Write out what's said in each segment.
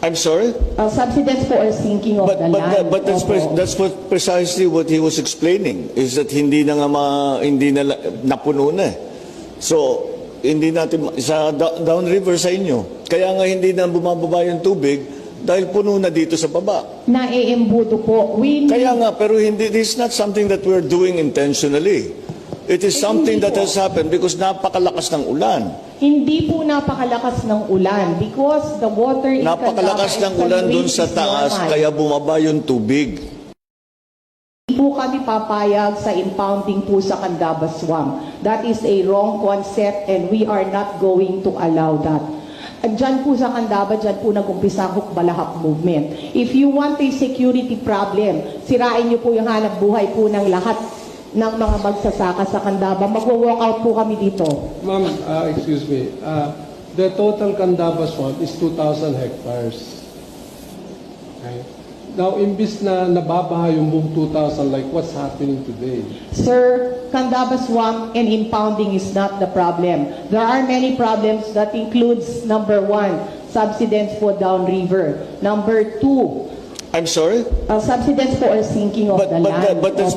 I'm sorry? Subsidence po are sinking of the land. But that's precisely what he was explaining, is that hindi na nga hindi na napuno na. So, hindi natin sa downriver sa inyo. Kaya nga hindi na bumababa yung tubig dahil puno na dito sa baba. Naiembudo po. Kaya nga, pero hindi, this is not something that we're doing intentionally. It is something that has happened because napakalakas ng ulan. Hindi po napakalakas ng ulan because the water in Napakalakas ng ulan dun sa taas, kaya bumaba yung tubig. Hindi po kami papayag sa impounding po sa Candaba Swamp. That is a wrong concept and we are not going to allow that. At dyan po sa Candaba, dyan po nag-umpisa ang Hukbalahap movement. If you want a security problem, sirain niyo po yung hanap buhay po ng lahat ng mga magsasaka sa Candaba. Mag-walk out po kami dito. Ma'am, excuse me. The total Candaba Swamp is 2,000 hectares. Okay. Now, imbis na nababaha yung buong 2,000, like what's happening today? Sir, Candaba Swamp and impounding is not the problem. There are many problems that includes, number one, subsidence for downriver. Number two, I'm sorry? subsidence for sinking of the land. But that's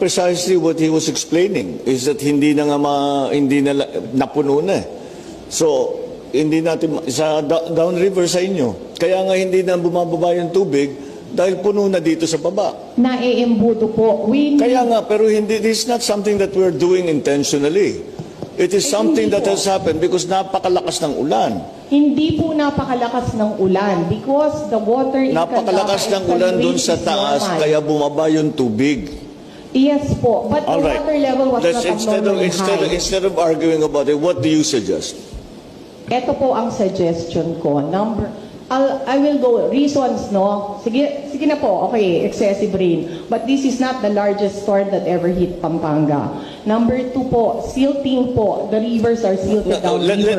precisely what he was explaining, is that hindi na nga hindi na napuno na. So, hindi natin sa downriver sa inyo. Kaya nga hindi na bumababa yung tubig dahil puno na dito sa baba. Naiembudo po. Kaya nga, pero hindi, this is not something that we're doing intentionally. It is something that has happened because napakalakas ng ulan. Hindi po napakalakas ng ulan because the water in Napakalakas ng ulan dun sa taas, kaya bumaba yung tubig. Yes po, but the water level was not abnormally high. Instead of arguing about it, what do you suggest? Ito po ang suggestion ko. I will go, reasons, no? Sige na po, okay, excessive rain. But this is not the largest storm that ever hit Pampanga. Number two po, silting po. The rivers are silted down river.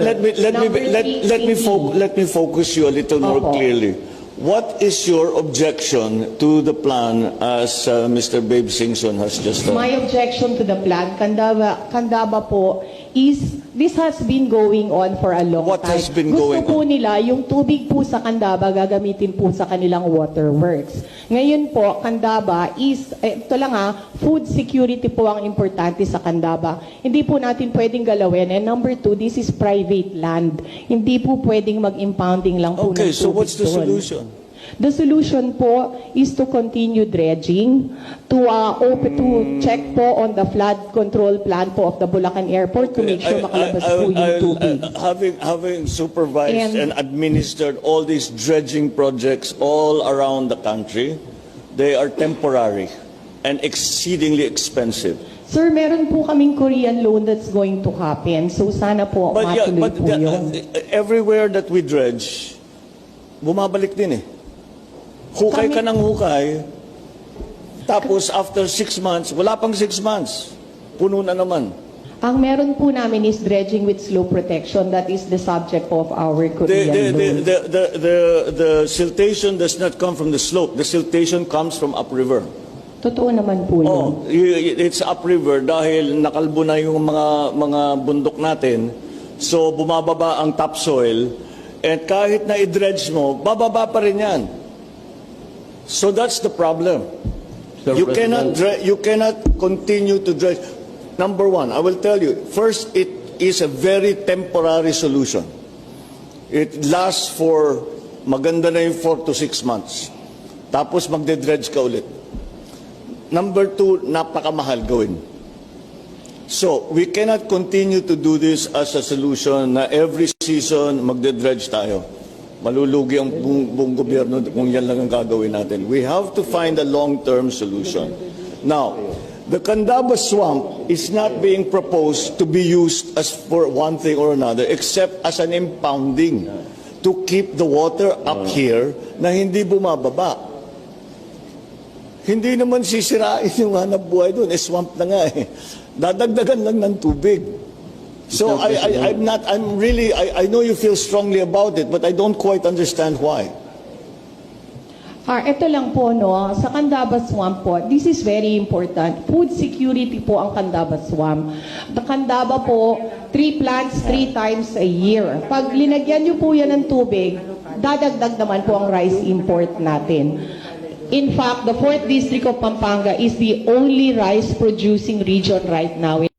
Let me focus you a little more clearly. What is your objection to the plan as Mr. Babe Singson has just done? My objection to the plan, Candaba po, is this has been going on for a long time. What has been going on? Gusto po nila, yung tubig po sa Candaba, gagamitin po sa kanilang waterworks. Ngayon po, Candaba is, ito lang food security po ang importante sa Candaba. Hindi po natin pwedeng galawin. And number two, this is private land. Hindi po pwedeng mag-impounding lang po ng tubig. Okay, so what's the solution? The solution po is to continue dredging, to check po on the flood control plan po of the Bulacan Airport to make sure makalabas po yung tubig. Having supervised and administered all these dredging projects all around the country, they are temporary and exceedingly expensive. Sir, meron po kaming Korean loan that's going to happen. So sana po matuloy po yun. Everywhere that we dredge, bumabalik din eh. Hukay ka ng hukay, tapos after 6 months, wala pang 6 months, puno na naman. Ang meron po namin is dredging with slope protection. That is the subject of our Korean loan. The siltation does not come from the slope. The siltation comes from upriver. Totoo naman po yun. It's upriver dahil nakalbo na yung mga bundok natin. So bumababa ang topsoil, and kahit na i-dredge mo, bababa pa rin yan. So that's the problem. You cannot continue to dredge. Number one, I will tell you, first, it is a very temporary solution. It lasts for, maganda na yung 4 to 6 months. Tapos magde-dredge ka ulit. Number two, napakamahal gawin. So, we cannot continue to do this as a solution na every season magde-dredge tayo. Malulugi ang buong gobyerno kung yan lang ang gagawin natin. We have to find a long-term solution. Now, the Candaba Swamp is not being proposed to be used as for one thing or another except as an impounding to keep the water up here na hindi bumababa. Hindi naman sisirain yung hanap buhay doon. Swamp na nga eh. Dadagdagan lang ng tubig. So I know you feel strongly about it, but I don't quite understand why. Ito lang po, no, sa Candaba Swamp po, this is very important. Food security po ang Candaba Swamp. The Candaba po, 3 plants 3 times a year. Pag linagyan nyo po yan ng tubig, dadagdag naman po ang rice import natin. In fact, the 4th District of Pampanga is the only rice producing region right now.